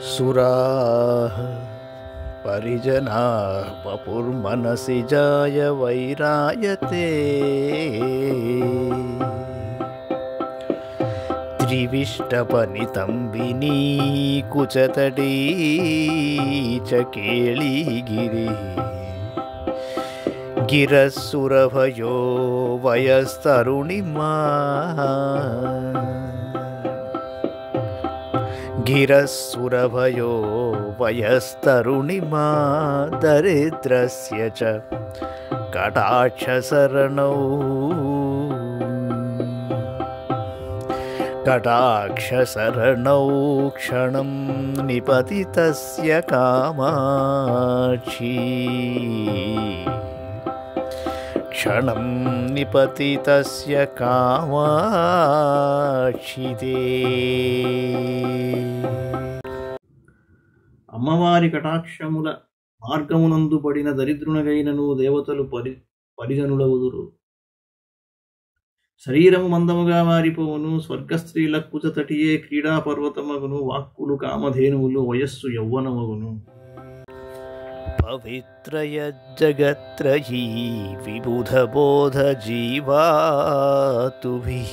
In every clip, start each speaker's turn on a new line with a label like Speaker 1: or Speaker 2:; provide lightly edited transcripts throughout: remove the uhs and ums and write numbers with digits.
Speaker 1: सुराः परिजनाः वपुर्मनसि जाय वैरायते त्रिविष्टपनितं विनीकुचतटी च केळीगिरिः गिरः सुरभयो वयस्तरुणिमा गिरः सुरभयो वयस्तरुणिमा दरिद्रस्य च कटाक्षसरणौ क्षणं निपतितस्य कामाक्षी क्षणं निपतितस्य कामाक्षिते.
Speaker 2: అమ్మవారి కటాక్షముల మార్గమునందు పడిన దరిద్రునగైనను దేవతలు పరిజనులవుదురు. శరీరము మందముగా మారిపోవును. స్వర్గస్త్రీల కుచతటియే క్రీడాపర్వతమగును. వాక్కులు కామధేనువులు వయస్సు యౌవనమగును.
Speaker 1: పవిత్రయజ్జగత్రయీ విబుధబోధజీవాతుభిః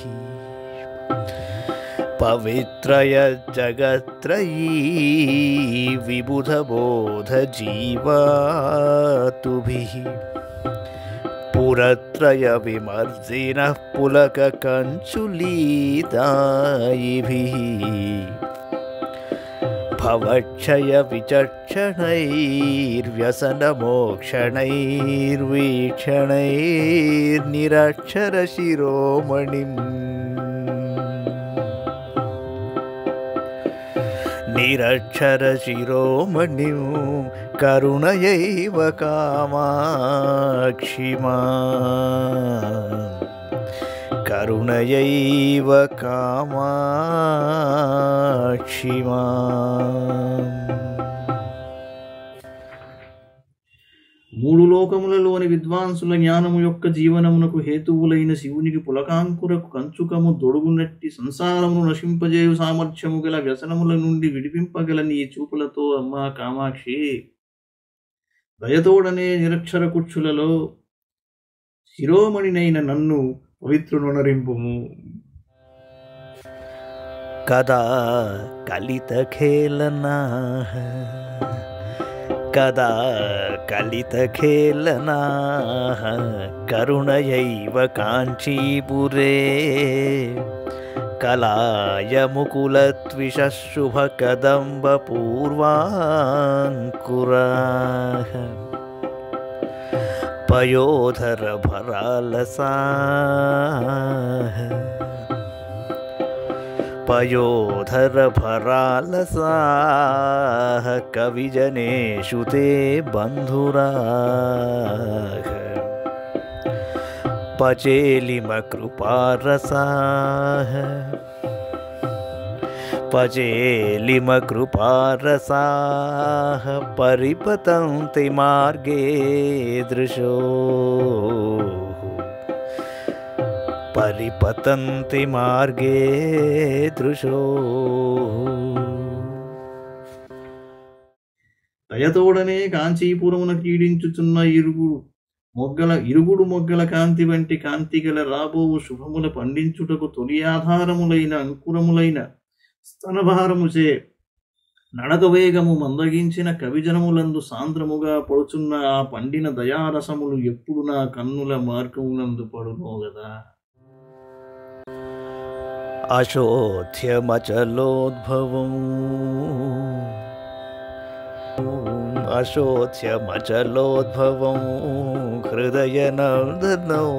Speaker 1: పవిత్రయజ్జగత్రయీ విబుధబోధజీవాతుభిః పురత్రయ విమర్దినః పులకకంచులీదాయిభిః భవక్షయ విచక్షణైర్వ్యసనమోక్షణైర్వీక్షణైర్నిరక్షరశిరోమణిం కరుణయైవ కామాక్షిమా కరుణయైవ కామాక్షిమా.
Speaker 2: మూడు లోకములలోని విద్వాంసుల జ్ఞానము యొక్క జీవనమునకు హేతువులైన శివునికి పులకాంకురకు కంచుకము దొడుగునట్టి సంసారమును నశింపజేయు సామర్థ్యము గల వ్యసనముల నుండి విడిపింపగల నీ చూపులతో అమ్మా కామాక్షి దయతోడనే నిరక్షర కుక్షులలో శిరోమణినైన నన్ను పవిత్రునరింపుము.
Speaker 1: కదా కలితఖేళనాః కదా కలితఖేళనాః కరుణయైవ కాంచీపురే కళాయముకులత్విషः శుభకదంబపూర్వాంకురాః పయోధరభరాలసాः కవిజనేషు తే బంధురాः పచేలిమకృపారసాः పరిపతంతి మార్గే దృశో పరిపతంతి మార్గే దృశో.
Speaker 2: దయతోడనే కాంచీపురమున క్రీడించుచున్న ఇరుగుడు మొగ్గల కాంతి వంటి కాంతిగల రాబోవు శుభముల పండించుటకు తొలి ఆధారములైన అంకురములైన స్తనభారముచే నడక వేగము మందగించిన కవిజనములందు సాంద్రముగా పడుచున్న ఆ పండిన దయారసములు ఎప్పుడు నా కన్నుల మార్గమునందు పడునో గదా.
Speaker 1: అశోధ్యమచలోద్భవం హృదయనందనౌ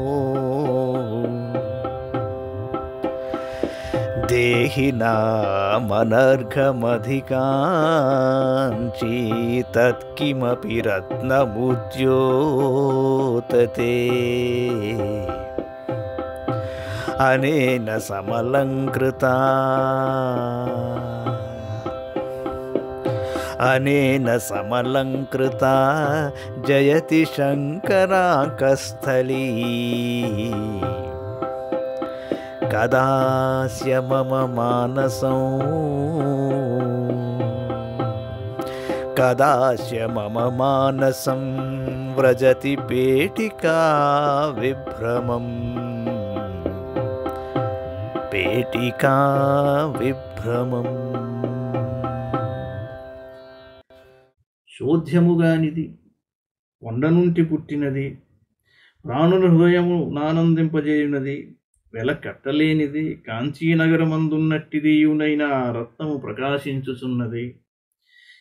Speaker 1: దేహినామనర్ఘమధికాంచీ తత్కిమపి రత్నముద్యోతతే అనేన సమలంకృతా జయతి శంకరాకస్థలీ కదాస్య మమ మానసం కదాస్య మమ మానసం వ్రజతి పేటికా విభ్రమం పేటికా విభ్రమం.
Speaker 2: శోధ్యముగానిది, కొండ నుండి పుట్టినది, ప్రాణుల హృదయము నానందింపజేయునది, వెలకట్టలేనిది, కాంచీనగరమందున్నట్టిదియునైన ఆ రత్నము ప్రకాశించుచున్నది.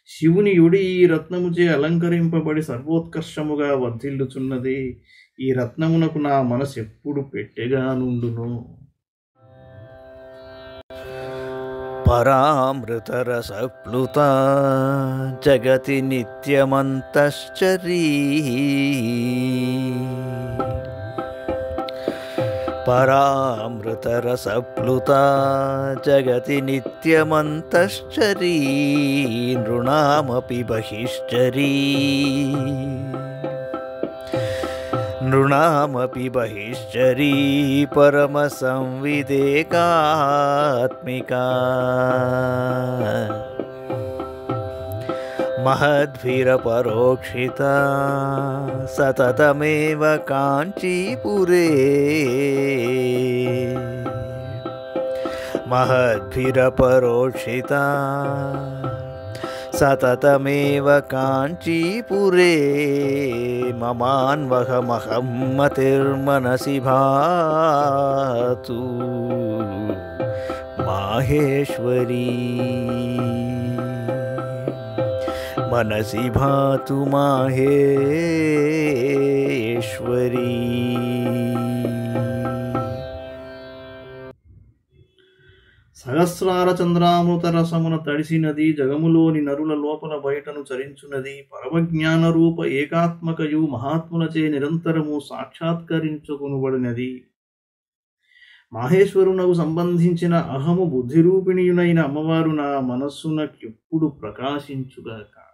Speaker 2: శివుని యుడి ఈ రత్నముచే అలంకరింపబడి సర్వోత్కర్షముగా వర్ధిల్లుచున్నది. ఈ రత్నమునకు నా మనసు ఎప్పుడు పెట్టెగా నుండును.
Speaker 1: పరామృతరసప్లుతా జగతి నిత్యమంతశ్చరీ పరామృతరసప్లుతా జగతి నిత్యమంతశ్చరీ నృణామపి బహిశ్చరీ నృణామపి బహిశ్చరీ పరమసంవిదేకాత్మికా మహద్భిరపరోక్షితా సతతమేవ కాంచీపురే మహద్భిరపరోక్షితా సతతమేవ కాంచీపురే మమాన్వహమహం మతిర్మనసి భాతు మాహేశ్వరీ మనసి భాతు మాహేశ్వరీ.
Speaker 2: సహస్రార చంద్రామృత రసమున తడిసినది, జగములోని నరుల లోపల బయటను చరించున్నది. పరమజ్ఞాన రూప ఏకాత్మకయు మహాత్ములచే నిరంతరము సాక్షాత్కరించుకునబడినది. మాహేశ్వరునకు సంబంధించిన అహము బుద్ధిరూపిణియునైన అమ్మవారు నా మనస్సునకెప్పుడు ప్రకాశించుగాక.